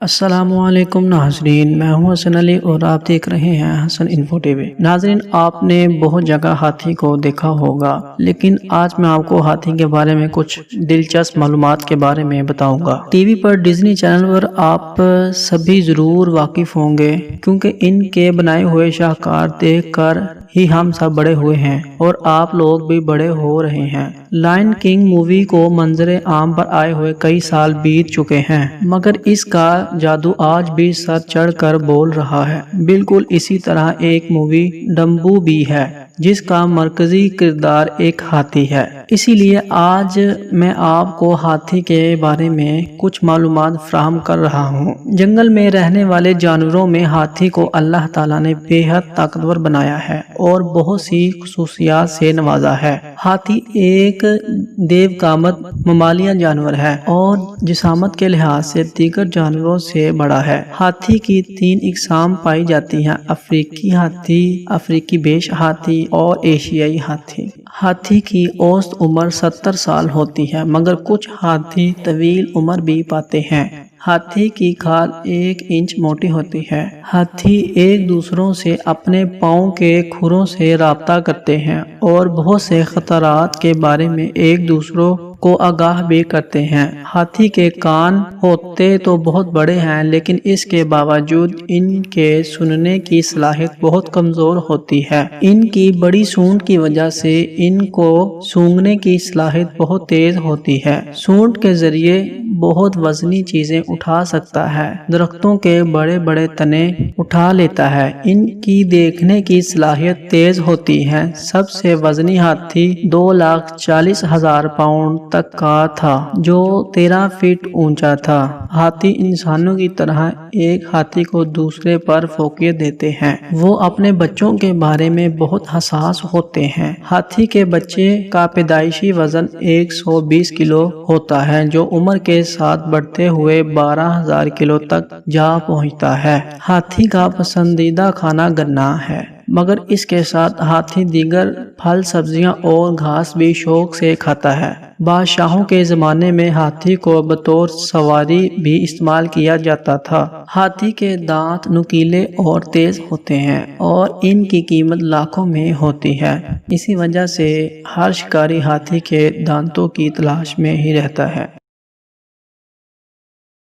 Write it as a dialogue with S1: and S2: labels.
S1: السلام علیکم ناظرین، میں ہوں حسن علی اور آپ دیکھ رہے ہیں حسن انفو ٹی وی۔ ناظرین، آپ نے بہت جگہ ہاتھی کو دیکھا ہوگا، لیکن آج میں آپ کو ہاتھی کے بارے میں کچھ دلچسپ معلومات کے بارے میں بتاؤں گا۔ ٹی وی پر ڈزنی چینل پر آپ سبھی ضرور واقف ہوں گے، کیونکہ ان کے بنائے ہوئے شاہکار دیکھ کر ہی ہم سب بڑے ہوئے ہیں اور آپ لوگ بھی بڑے ہو رہے ہیں۔ لائن کنگ مووی کو منظر عام پر آئے ہوئے کئی سال بیت چکے ہیں، مگر اس کا جادو آج بھی سر چڑھ کر بول رہا ہے۔ بالکل اسی طرح ایک مووی ڈمبو بھی ہے، جس کا مرکزی کردار ایک ہاتھی ہے۔ اسی لیے آج میں آپ کو ہاتھی کے بارے میں کچھ معلومات فراہم کر رہا ہوں۔ جنگل میں رہنے والے جانوروں میں ہاتھی کو اللہ تعالیٰ نے بے حد طاقتور بنایا ہے اور بہت سی خصوصیات سے نوازا ہے۔ ہاتھی ایک دیوقامت ممالیہ جانور ہے اور جسامت کے لحاظ سے دیگر جانوروں سے بڑا ہے۔ ہاتھی کی 3 اقسام پائی جاتی ہیں: افریقی ہاتھی، افریقی بیش ہاتھی اور ایشیائی ہاتھی۔ ہاتھی کی اوسط عمر 70 سال ہوتی ہے، مگر کچھ ہاتھی طویل عمر بھی پاتے ہیں۔ ہاتھی کی کھال 1 انچ موٹی ہوتی ہے۔ ہاتھی ایک دوسروں سے اپنے پاؤں کے کھروں سے رابطہ کرتے ہیں اور بہت سے خطرات کے بارے میں ایک دوسروں کو آگاہ بھی کرتے ہیں۔ ہاتھی کے کان ہوتے تو بہت بڑے ہیں، لیکن اس کے باوجود ان کے سننے کی صلاحیت بہت کمزور ہوتی ہے۔ ان کی بڑی سونڈ کی وجہ سے ان کو سونگھنے کی صلاحیت بہت تیز ہوتی ہے۔ سونڈ کے ذریعے بہت وزنی چیزیں اٹھا سکتا ہے، درختوں کے بڑے بڑے تنے اٹھا لیتا ہے۔ ان کی دیکھنے کی صلاحیت تیز ہوتی ہے۔ سب سے وزنی ہاتھی 2,40,000 پاؤنڈ تک کا تھا، جو 13 فٹ اونچا تھا۔ ہاتھی انسانوں کی طرح ایک ہاتھی کو دوسرے پر فوقیت دیتے ہیں۔ وہ اپنے بچوں کے بارے میں بہت حساس ہوتے ہیں۔ ہاتھی کے بچے کا پیدائشی وزن 120 کلو ہوتا ہے، جو عمر کے ساتھ بڑھتے ہوئے 12,000 کلو تک جا پہنچتا ہے۔ ہاتھی کا پسندیدہ کھانا گنا ہے، مگر اس کے ساتھ ہاتھی دیگر پھل، سبزیاں اور گھاس بھی شوق سے کھاتا ہے۔ بادشاہوں کے زمانے میں ہاتھی کو بطور سواری بھی استعمال کیا جاتا تھا۔ ہاتھی کے دانت نوکیلے اور تیز ہوتے ہیں اور ان کی قیمت لاکھوں میں ہوتی ہے۔ اسی وجہ سے ہر شکاری ہاتھی کے دانتوں کی تلاش میں ہی رہتا ہے۔